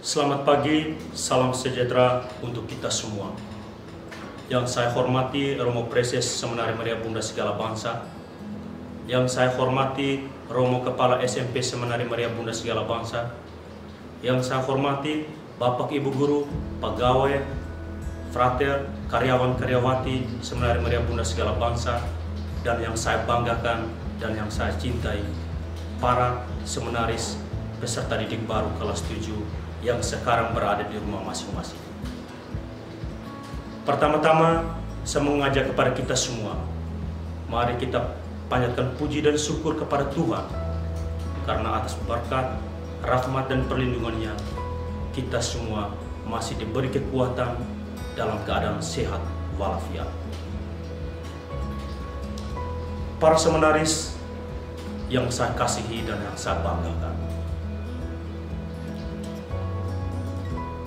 Selamat pagi, salam sejahtera untuk kita semua. Yang saya hormati Romo Preses Seminari Maria Bunda Segala Bangsa. Yang saya hormati Romo Kepala SMP Seminari Maria Bunda Segala Bangsa. Yang saya hormati Bapak Ibu Guru, pegawai, frater, karyawan-karyawati Seminari Maria Bunda Segala Bangsa. Dan yang saya banggakan dan yang saya cintai, para seminaris peserta didik baru kelas 7 yang sekarang berada di rumah masing-masing. Pertama-tama, saya mengajak kepada kita semua, mari kita panjatkan puji dan syukur kepada Tuhan, karena atas berkat, rahmat dan perlindungannya, kita semua masih diberi kekuatan dalam keadaan sehat walafiat. Para seminaris yang saya kasihi dan yang saya banggakan,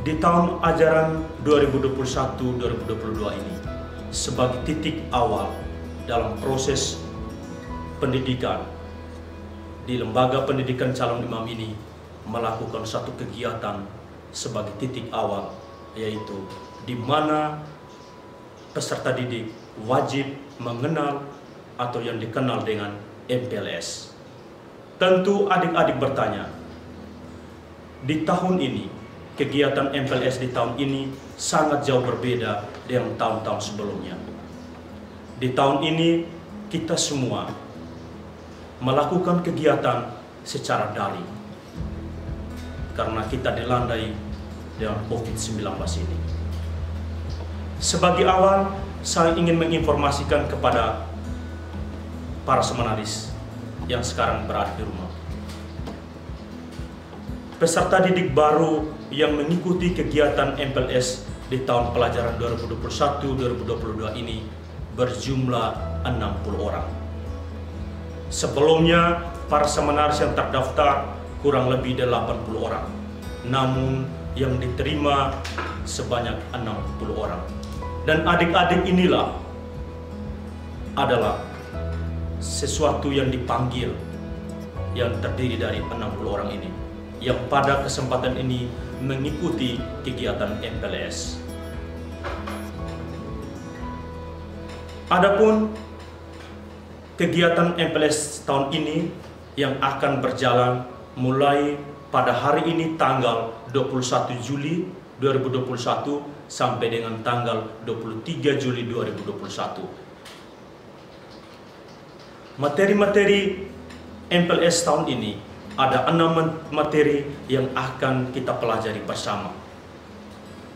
di tahun ajaran 2021-2022 ini, sebagai titik awal dalam proses pendidikan di Lembaga Pendidikan Calon Imam ini, melakukan satu kegiatan sebagai titik awal, yaitu di mana peserta didik wajib mengenal atau yang dikenal dengan MPLS. Tentu adik-adik bertanya, di tahun ini, kegiatan MPLS di tahun ini sangat jauh berbeda dengan tahun-tahun sebelumnya. Di tahun ini kita semua melakukan kegiatan secara daring karena kita dilandai dengan COVID-19 ini. Sebagai awal, saya ingin menginformasikan kepada para seminaris yang sekarang berada di rumah. Peserta didik baru yang mengikuti kegiatan MPLS di tahun pelajaran 2021-2022 ini berjumlah 60 orang. Sebelumnya, para seminaris yang terdaftar kurang lebih dari 80 orang. Namun, yang diterima sebanyak 60 orang. Dan adik-adik inilah adalah sesuatu yang dipanggil, yang terdiri dari 60 orang ini, yang pada kesempatan ini mengikuti kegiatan MPLS. Adapun kegiatan MPLS tahun ini yang akan berjalan mulai pada hari ini tanggal 21 Juli 2021 sampai dengan tanggal 23 Juli 2021. Materi-materi MPLS tahun ini ada 6 materi yang akan kita pelajari bersama.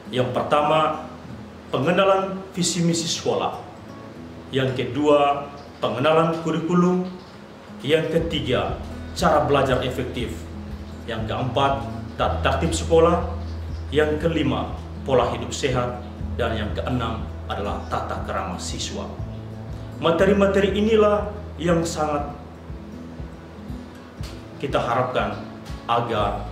Yang pertama, pengenalan visi misi sekolah. Yang kedua, pengenalan kurikulum. Yang ketiga, cara belajar efektif. Yang keempat, tata tertib sekolah. Yang kelima, pola hidup sehat. Dan yang keenam adalah tata krama siswa. Materi-materi inilah yang sangat kita harapkan agar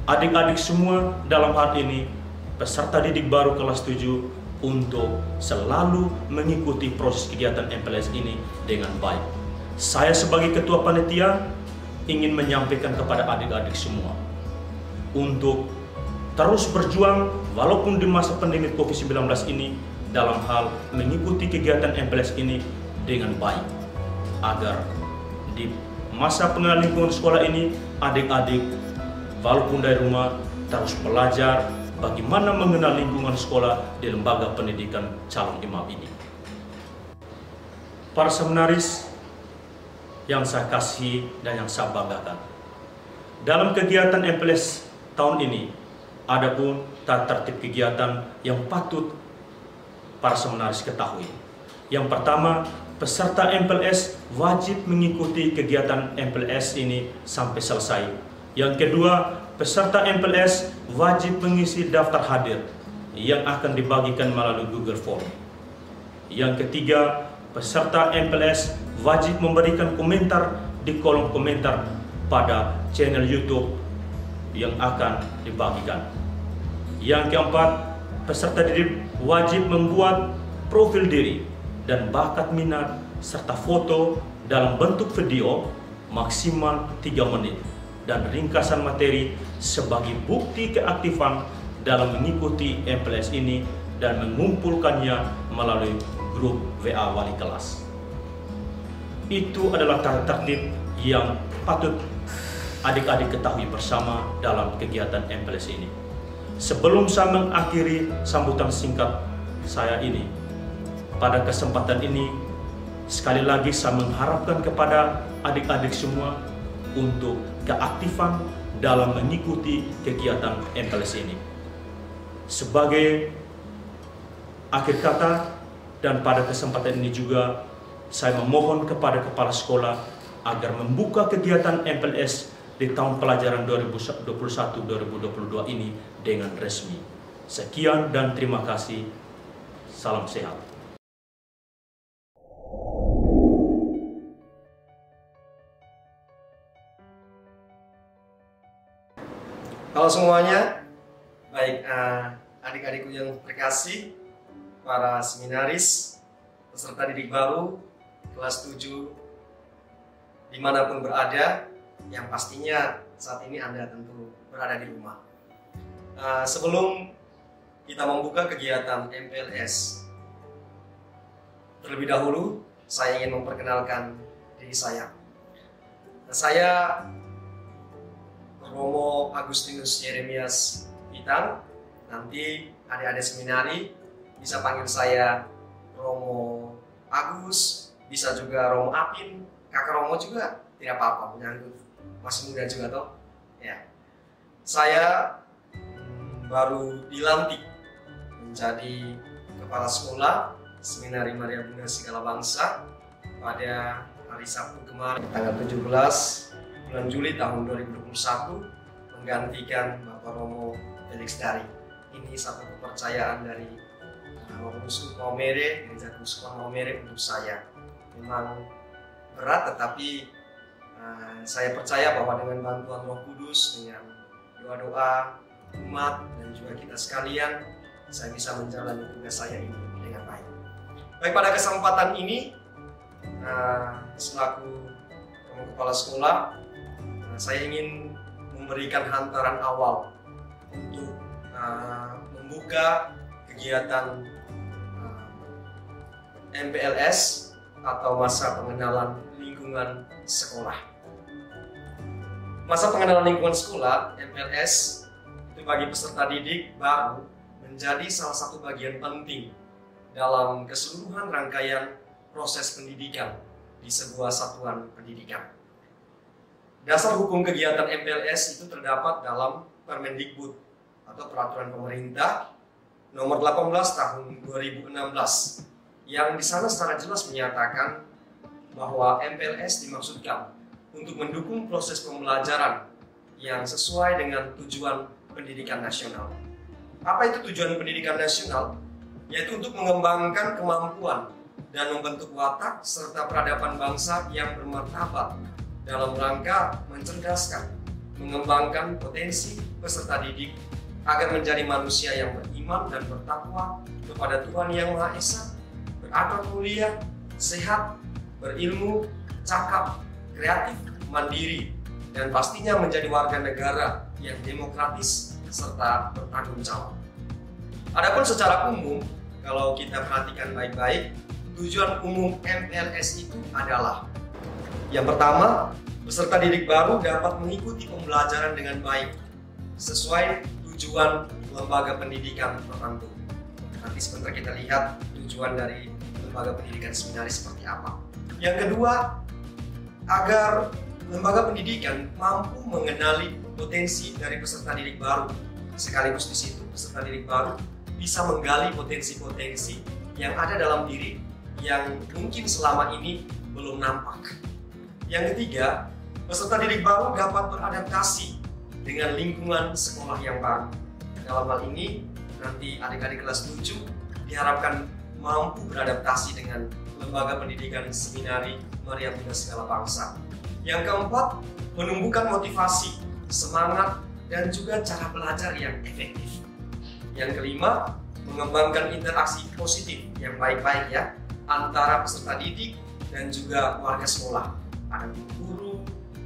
adik-adik semua dalam hal ini peserta didik baru kelas 7 untuk selalu mengikuti proses kegiatan MPLS ini dengan baik. Saya sebagai ketua panitia ingin menyampaikan kepada adik-adik semua untuk terus berjuang walaupun di masa pandemi COVID-19 ini dalam hal mengikuti kegiatan MPLS ini dengan baik, agar di masa pengenalan lingkungan sekolah ini, adik-adik walaupun dari rumah terus belajar bagaimana mengenal lingkungan sekolah di Lembaga Pendidikan Calon Imam ini. Para seminaris yang saya kasihi dan yang saya banggakan, dalam kegiatan MPLS tahun ini, ada pun tata tertib kegiatan yang patut para seminaris ketahui. Yang pertama, peserta MPLS wajib mengikuti kegiatan MPLS ini sampai selesai. Yang kedua, peserta MPLS wajib mengisi daftar hadir yang akan dibagikan melalui Google Form. Yang ketiga, peserta MPLS wajib memberikan komentar di kolom komentar pada channel YouTube yang akan dibagikan. Yang keempat, peserta didik wajib membuat profil diri dan bakat minat serta foto dalam bentuk video maksimal 3 menit dan ringkasan materi sebagai bukti keaktifan dalam mengikuti MPLS ini dan mengumpulkannya melalui grup WA wali kelas. Itu adalah tata tertib yang patut adik-adik ketahui bersama dalam kegiatan MPLS ini. Sebelum saya mengakhiri sambutan singkat saya ini, pada kesempatan ini sekali lagi saya mengharapkan kepada adik-adik semua untuk keaktifan dalam mengikuti kegiatan MPLS ini. Sebagai akhir kata dan pada kesempatan ini juga saya memohon kepada kepala sekolah agar membuka kegiatan MPLS di tahun pelajaran 2021-2022 ini dengan resmi. Sekian dan terima kasih. Salam sehat. Halo semuanya, baik adik-adikku yang terkasih, para seminaris, peserta didik baru, kelas 7, dimanapun berada, yang pastinya saat ini Anda tentu berada di rumah. Sebelum kita membuka kegiatan MPLS, terlebih dahulu saya ingin memperkenalkan diri saya. Saya Romo Agustinus Yeremias Pitang. Nanti adik-adik seminari bisa panggil saya Romo Agus, bisa juga Romo Apin, Kakak Romo juga tidak apa-apa, menyangkut masih muda juga toh. Ya. Saya baru dilantik menjadi kepala sekolah Seminari Maria Bunda Segala Bangsa pada hari Sabtu kemarin tanggal 17 bulan Juli tahun 2021, menggantikan Bapak Romo Felix Dari. Ini satu kepercayaan dari Romo Uskup Maumere, Gereja Keuskupan Maumere untuk saya. Memang berat, tetapi saya percaya bahwa dengan bantuan Roh Kudus, dengan doa-doa umat dan juga kita sekalian, saya bisa menjalani tugas saya ini dengan baik. Baik, pada kesempatan ini selaku kepala sekolah, saya ingin memberikan hantaran awal untuk membuka kegiatan MPLS atau masa pengenalan lingkungan sekolah. Masa pengenalan lingkungan sekolah MPLS itu bagi peserta didik baru menjadi salah satu bagian penting dalam keseluruhan rangkaian proses pendidikan di sebuah satuan pendidikan. Dasar hukum kegiatan MPLS itu terdapat dalam Permendikbud atau Peraturan Pemerintah Nomor 18 Tahun 2016, yang di sana secara jelas menyatakan bahwa MPLS dimaksudkan untuk mendukung proses pembelajaran yang sesuai dengan tujuan pendidikan nasional. Apa itu tujuan pendidikan nasional? Yaitu untuk mengembangkan kemampuan dan membentuk watak serta peradaban bangsa yang bermartabat dalam rangka mencerdaskan, mengembangkan potensi peserta didik agar menjadi manusia yang beriman dan bertakwa kepada Tuhan Yang Maha Esa, berakhlak mulia, sehat, berilmu, cakap, kreatif, mandiri, dan pastinya menjadi warga negara yang demokratis serta bertanggung jawab. Adapun secara umum, kalau kita perhatikan baik-baik, tujuan umum MPLS itu adalah: yang pertama, peserta didik baru dapat mengikuti pembelajaran dengan baik sesuai tujuan lembaga pendidikan tertentu. Nanti sebentar kita lihat tujuan dari lembaga pendidikan seminari seperti apa. Yang kedua, agar lembaga pendidikan mampu mengenali potensi dari peserta didik baru, sekaligus di situ peserta didik baru bisa menggali potensi-potensi yang ada dalam diri yang mungkin selama ini belum nampak. Yang ketiga, peserta didik baru dapat beradaptasi dengan lingkungan sekolah yang baru. Dalam hal ini, nanti adik-adik kelas 7 diharapkan mampu beradaptasi dengan lembaga pendidikan Seminari Maria Bunda Segala Bangsa. Yang keempat, menumbuhkan motivasi, semangat, dan juga cara belajar yang efektif. Yang kelima, mengembangkan interaksi positif yang baik-baik antara peserta didik dan juga warga sekolah. Ada guru,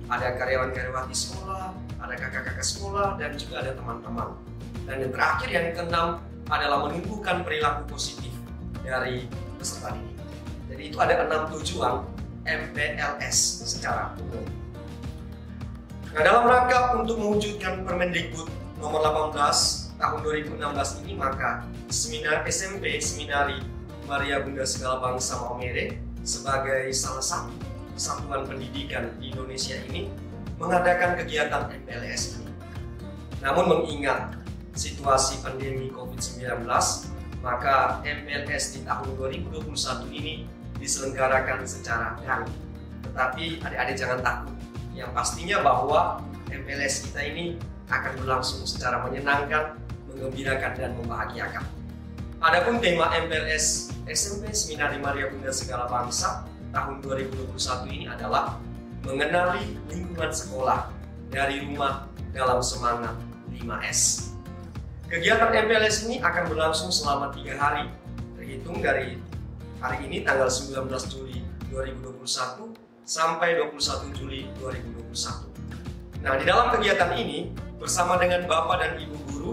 ada karyawan-karyawati sekolah, ada kakak-kakak sekolah, dan juga ada teman-teman. Dan yang terakhir, yang keenam, adalah menumbuhkan perilaku positif dari peserta didik. Jadi itu ada 6 tujuan MPLS secara umum. Nah, dalam rangka untuk mewujudkan Permendikbud nomor 18 tahun 2016 ini, maka SMP Seminari Maria Bunda Segala Bangsa Maumere sebagai salah satu satuan pendidikan di Indonesia ini mengadakan kegiatan MPLS ini. Namun mengingat situasi pandemi COVID-19, maka MPLS di tahun 2021 ini diselenggarakan secara daring. Tetapi adik-adik jangan takut, yang pastinya bahwa MPLS kita ini akan berlangsung secara menyenangkan, menggembirakan, dan membahagiakan. Adapun tema MPLS SMP Seminari Maria Bunda Segala Bangsa tahun 2021 ini adalah mengenali lingkungan sekolah dari rumah dalam semangat 5S. Kegiatan MPLS ini akan berlangsung selama 3 hari, terhitung dari hari ini tanggal 19 Juli 2021 sampai 21 Juli 2021. Nah, di dalam kegiatan ini bersama dengan Bapak dan Ibu guru,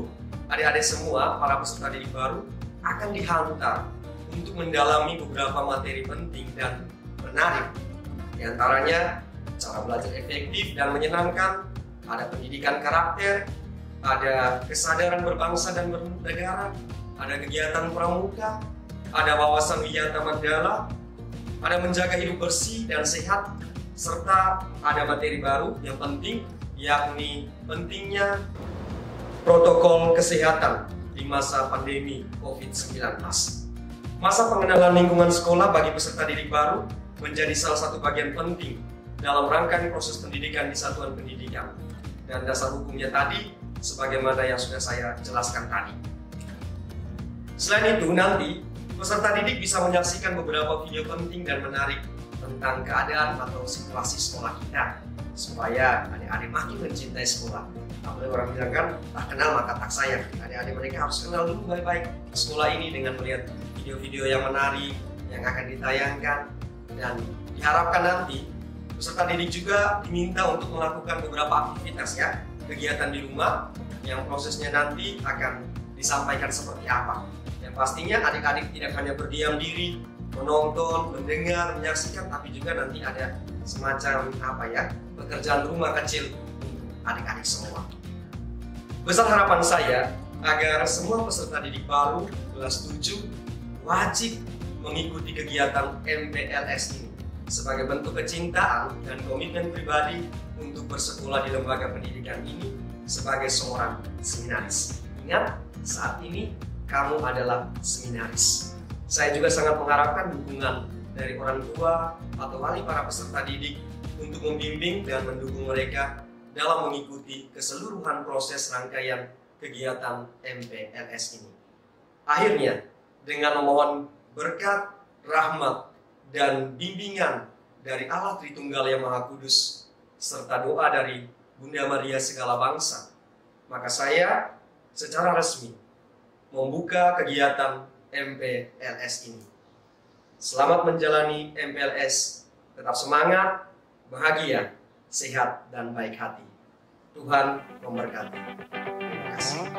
adik-adik semua, para peserta didik baru akan dihantar untuk mendalami beberapa materi penting dan menarik. Di antaranya cara belajar efektif dan menyenangkan, ada pendidikan karakter, ada kesadaran berbangsa dan bernegara, ada kegiatan pramuka, ada wawasan wisata mandala, ada menjaga hidup bersih dan sehat, serta ada materi baru yang penting, yakni pentingnya protokol kesehatan di masa pandemi COVID-19. Masa pengenalan lingkungan sekolah bagi peserta didik baru menjadi salah satu bagian penting dalam rangkaian proses pendidikan di satuan pendidikan. Dan dasar hukumnya tadi, sebagaimana yang sudah saya jelaskan tadi. Selain itu, nanti peserta didik bisa menyaksikan beberapa video penting dan menarik tentang keadaan atau situasi sekolah kita, supaya adik-adik makin mencintai sekolah. Apalagi orang bilang kan, tak kenal maka tak sayang. Adik-adik mereka harus kenal dulu baik-baik sekolah ini dengan melihat video-video yang menarik yang akan ditayangkan. Dan diharapkan nanti peserta didik juga diminta untuk melakukan beberapa aktivitas ya, kegiatan di rumah yang prosesnya nanti akan disampaikan seperti apa. Yang pastinya adik-adik tidak hanya berdiam diri, menonton, mendengar, menyaksikan, tapi juga nanti ada semacam pekerjaan rumah kecil untuk adik-adik semua. Besar harapan saya agar semua peserta didik baru kelas 7 wajib mengikuti kegiatan MPLS ini sebagai bentuk kecintaan dan komitmen pribadi untuk bersekolah di lembaga pendidikan ini sebagai seorang seminaris. Ingat, saat ini kamu adalah seminaris. Saya juga sangat mengharapkan dukungan dari orang tua atau wali para peserta didik untuk membimbing dan mendukung mereka dalam mengikuti keseluruhan proses rangkaian kegiatan MPLS ini. Akhirnya, dengan memohon berkat, rahmat, dan bimbingan dari Allah Tritunggal yang Maha Kudus, serta doa dari Bunda Maria Segala Bangsa, maka saya secara resmi membuka kegiatan MPLS ini. Selamat menjalani MPLS, tetap semangat, bahagia, sehat, dan baik hati. Tuhan memberkati. Terima kasih.